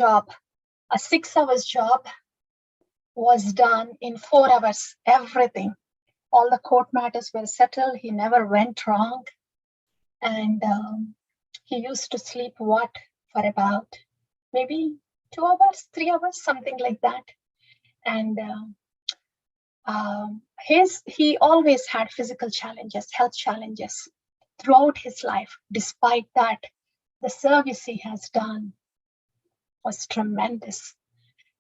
job, a 6 hours job was done in 4 hours, everything. All the court matters were settled. He never went wrong. And he used to sleep for about maybe 2 hours, 3 hours, something like that. And he always had physical challenges, health challenges throughout his life. Despite that, the service he has done was tremendous.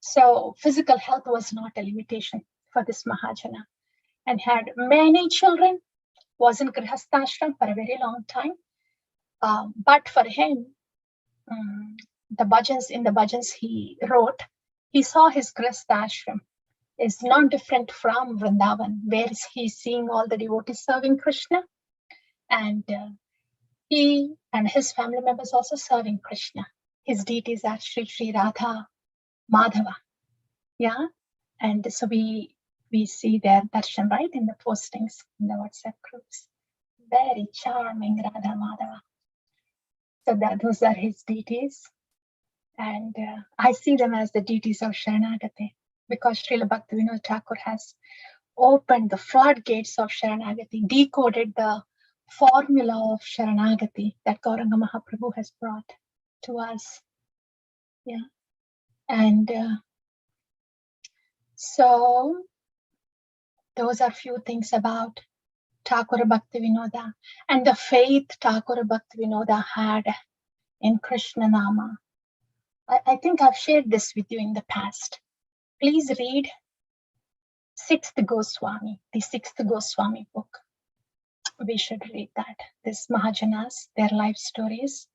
So physical health was not a limitation for this Mahajana, and had many children, was in Grihasthashram for a very long time. But for him, in the bhajans he wrote, he saw his Grihasthashram is not different from Vrindavan, where he's seeing all the devotees serving Krishna, and he and his family members also serving Krishna. His deities are Sri Radha, Madhava. Yeah, and so we see their darshan, right, in the postings in the WhatsApp groups. Very charming Radha Madhava. So those are his deities, and I see them as the deities of Sharanagati, because Srila Bhaktivinoda Thakur has opened the floodgates of Sharanagati, decoded the formula of Sharanagati that Gauranga Mahaprabhu has brought to us. Yeah, and so those are few things about Thakur Bhaktivinoda and the faith Thakur Bhaktivinoda had in Krishna Nama. I think I've shared this with you in the past. Please read the 6th Goswami book. We should read that. This Mahajanas, their life stories.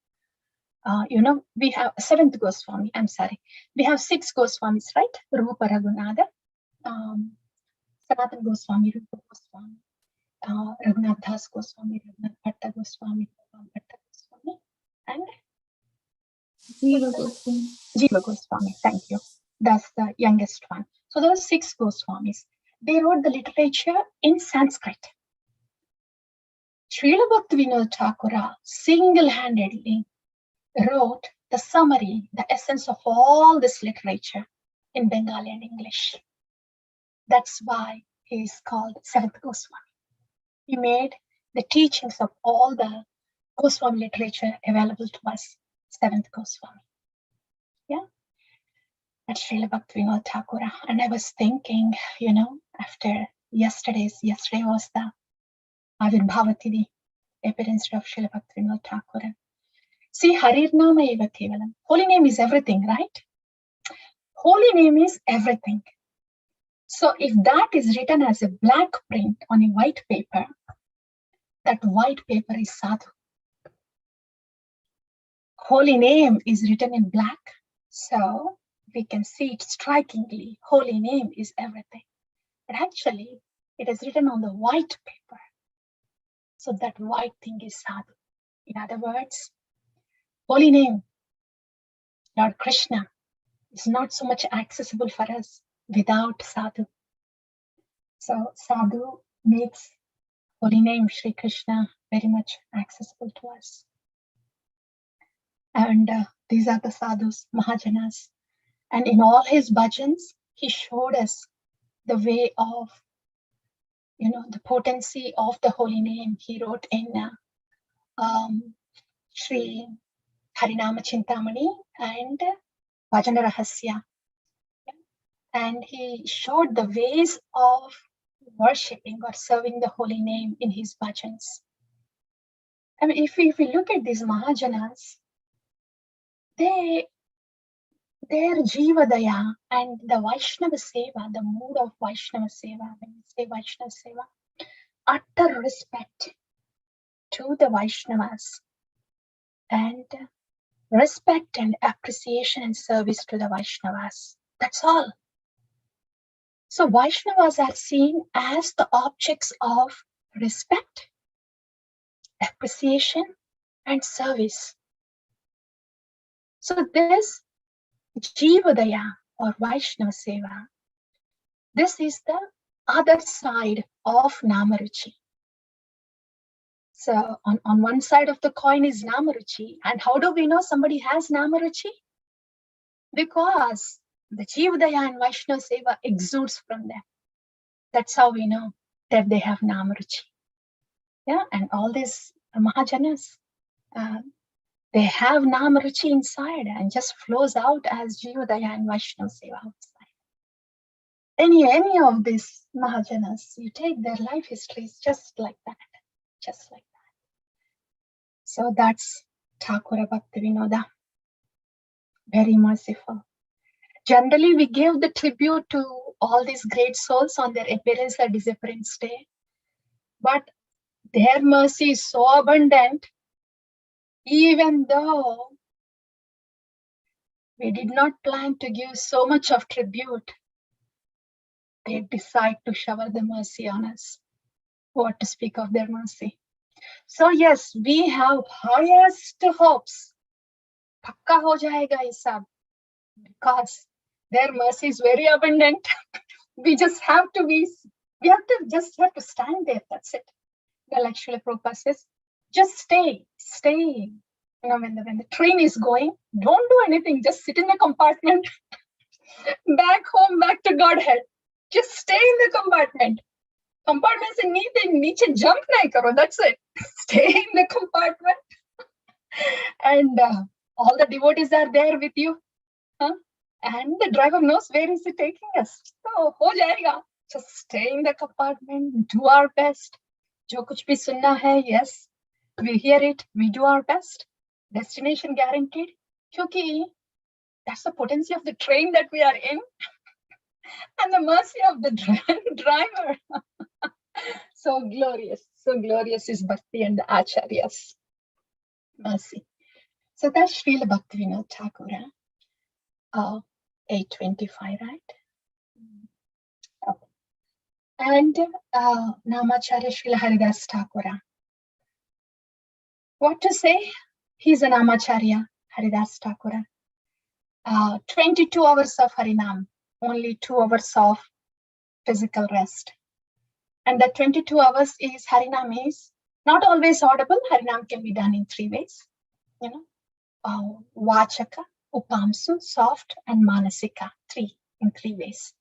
We have 7th Goswami, I'm sorry. We have 6 Goswamis, right? Rupa Raghunatha, Sanatana Goswami, Rupa Goswami, Raghunath Das Goswami, Raghunath Bhatta Goswami, Bhatta Goswami, and Jiva Goswami. Thank you. That's the youngest one. So there are 6 Goswamis. They wrote the literature in Sanskrit. Srila Bhaktivinoda Thakur single-handedly wrote the summary, the essence of all this literature in Bengali and English. That's why he is called 7th Goswami. He made the teachings of all the Goswami literature available to us, 7th Goswami. Yeah, that's Srila Bhaktivinoda Thakur. And I was thinking, after yesterday was the Avirbhavatidi appearance of Srila Bhaktivinoda Thakur. See, Harirnama eva kevalam. Holy name is everything, right? Holy name is everything. So if that is written as a black print on a white paper, that white paper is sadhu. Holy name is written in black, so we can see it strikingly. Holy name is everything. But actually, it is written on the white paper. So that white thing is sadhu. In other words, holy name, Lord Krishna, is not so much accessible for us without sadhu. So sadhu makes holy name Shri Krishna very much accessible to us. And these are the sadhus, Mahajanas. And in all his bhajans, he showed us the way of, the potency of the holy name. He wrote in Shri Harinama Chintamani and Bhajana Rahasya. And he showed the ways of worshipping or serving the holy name in his bhajans. I mean, if we look at these Mahajanas, their Jivadaya and the Vaishnava Seva, the mood of Vaishnava Seva, when we say Vaishnava Seva, utter respect to the Vaishnavas and respect and appreciation and service to the Vaishnavas. That's all. So Vaishnavas are seen as the objects of respect, appreciation, and service. So this Jivadaya or Vaishnava Seva, this is the other side of Namaruchi. So on one side of the coin is Namaruchi. And how do we know somebody has Namaruchi? because the Jivadaya and Vaishnava Seva exudes from them. That's how we know that they have Namaruchi. Yeah, and all these Mahajanas, they have Namaruchi inside and just flows out as Jivadaya and Vaishnava Seva outside. Any of these Mahajanas, you take their life histories just like that, just like that. So that's Thakura Bhaktivinoda, very merciful. Generally, we give the tribute to all these great souls on their appearance or disappearance day, but their mercy is so abundant, even though we did not plan to give so much of tribute, they decide to shower the mercy on us. What to speak of their mercy? So yes, we have highest hopes. Pakka ho jayega ye sab, because their mercy is very abundant. We just have to stand there. That's it. Like Srila Prabhupada says, just stay. You know, when the train is going, don't do anything. Just sit in the compartment. Back home, back to Godhead. Just stay in the compartment. Compartment se niche jump nahi karo. That's it. Stay in the compartment. And all the devotees are there with you. And the driver knows where is he taking us. So, ho jayega. Just stay in the compartment. Do our best. Jo kuch bhi sunna hai, yes. We hear it. We do our best. Destination guaranteed. Kyunki that's the potency of the train that we are in. And the mercy of the driver. So glorious is Bhakti and the Acharyas. Mercy. So that's Srila Bhaktivinoda Thakur. 825, right? Okay. And Namacharya Srila Haridas Thakur. What to say? He's a Namacharya, Haridas Thakur. 22 hours of Harinam, only 2 hours of physical rest. And that 22 hours is Harinam is not always audible. Harinam can be done in 3 ways. You know, Vachaka, Upamsu, soft, and Manasika, in three ways.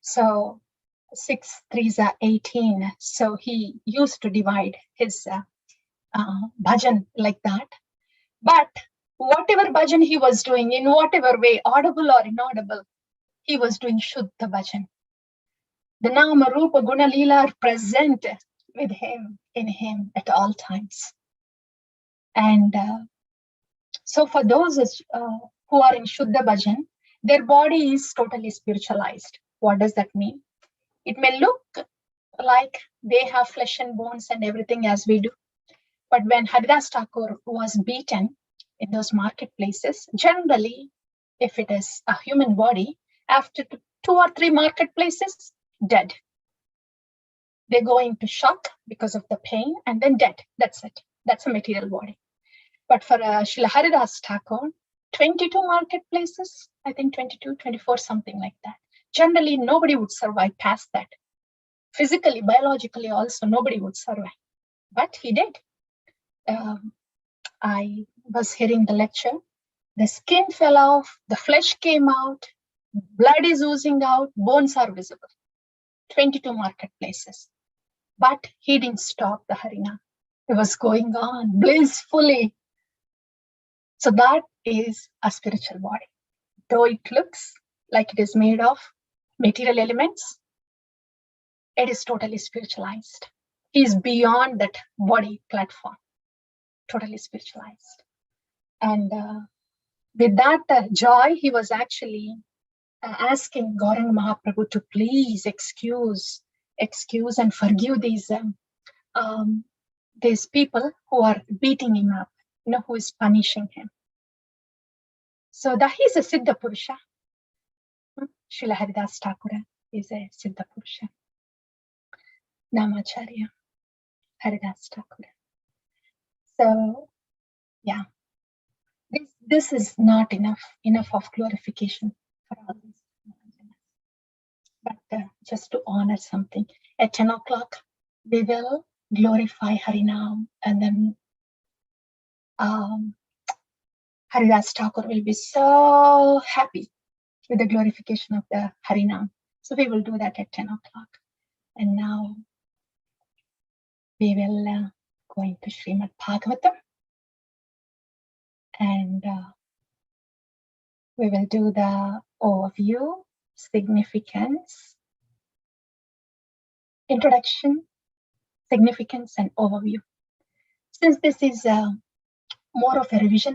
So 6 3s are 18. So he used to divide his bhajan like that. But whatever bhajan he was doing, in whatever way, audible or inaudible, he was doing Shuddha bhajan. The Nama, Rupa, Guna, Leela are present with him, in him at all times. And so for those who are in Shuddha bhajan, their body is totally spiritualized. What does that mean? It may look like they have flesh and bones and everything as we do. But when Haridas Thakur was beaten in those marketplaces, generally, if it is a human body, after 2 or 3 marketplaces, dead. They go into shock because of the pain and then dead. That's it. That's a material body. But for Srila Haridas Thakur, 22 marketplaces, I think 22, 24, something like that. Generally, nobody would survive past that. Physically, biologically also, nobody would survive. But he did. I was hearing the lecture. The skin fell off, the flesh came out, blood is oozing out, bones are visible. 22 marketplaces. But he didn't stop the Harinam. It was going on blissfully. So that is a spiritual body. Though it looks like it is made of material elements, it is totally spiritualized. He is beyond that body platform, totally spiritualized. And with that joy, he was actually asking Gauranga Mahaprabhu to please excuse and forgive these people who are beating him up, who is punishing him. So that he's a Siddha Purusha. Srila Haridas Thakur is a Siddha Purusha. Namacharya Haridas Thakur. So, yeah, this is not enough of glorification for all these. But just to honor something, at 10 o'clock, we will glorify Harinam, and then Haridas Thakur will be so happy with the glorification of the Harinam. So we will do that at 10 o'clock. And now we will go into Srimad Bhagavatam. And we will do the overview, significance, introduction, significance, and overview. Since this is more of a revision